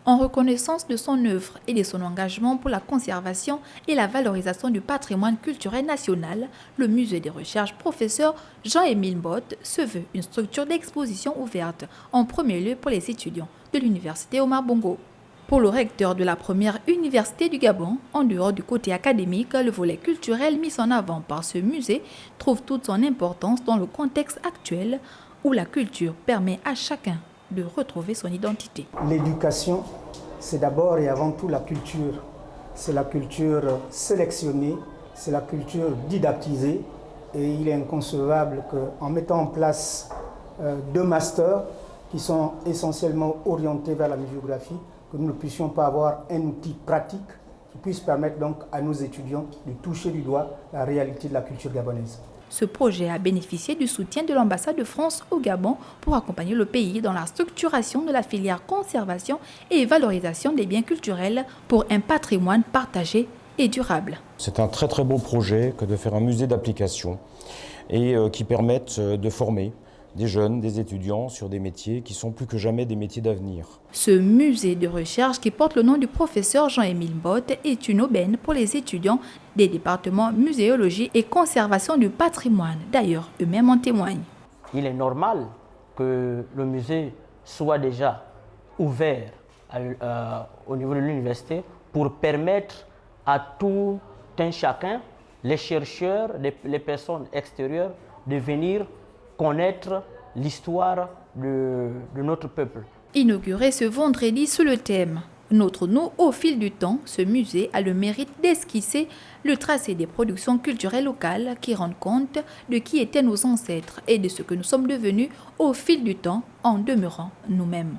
En reconnaissance de son œuvre et de son engagement pour la conservation et la valorisation du patrimoine culturel national, le musée des recherches professeur Jean-Émile Mbott se veut une structure d'exposition ouverte, en premier lieu pour les étudiants de l'université Omar Bongo. Pour le recteur de la première université du Gabon, en dehors du côté académique, le volet culturel mis en avant par ce musée trouve toute son importance dans le contexte actuel où la culture permet à chacun de retrouver son identité. L'éducation, c'est d'abord et avant tout la culture. C'est la culture sélectionnée, c'est la culture didactisée. Et il est inconcevable qu'en mettant en place 2 masters qui sont essentiellement orientés vers la muséographie, que nous ne puissions pas avoir un outil pratique qui puisse permettre donc à nos étudiants de toucher du doigt la réalité de la culture gabonaise. Ce projet a bénéficié du soutien de l'ambassade de France au Gabon pour accompagner le pays dans la structuration de la filière conservation et valorisation des biens culturels pour un patrimoine partagé et durable. C'est un très beau projet que de faire un musée d'application et qui permette de former des jeunes, des étudiants sur des métiers qui sont plus que jamais des métiers d'avenir. Ce musée de recherche qui porte le nom du professeur Jean-Émile Mbott est une aubaine pour les étudiants des départements muséologie et conservation du patrimoine. D'ailleurs, eux-mêmes en témoignent. Il est normal que le musée soit déjà ouvert au niveau de l'université pour permettre à tout un chacun, les chercheurs, les personnes extérieures, de venir connaître l'histoire de notre peuple. Inauguré ce vendredi sous le thème « Notre nous au fil du temps », ce musée a le mérite d'esquisser le tracé des productions culturelles locales qui rendent compte de qui étaient nos ancêtres et de ce que nous sommes devenus au fil du temps en demeurant nous-mêmes.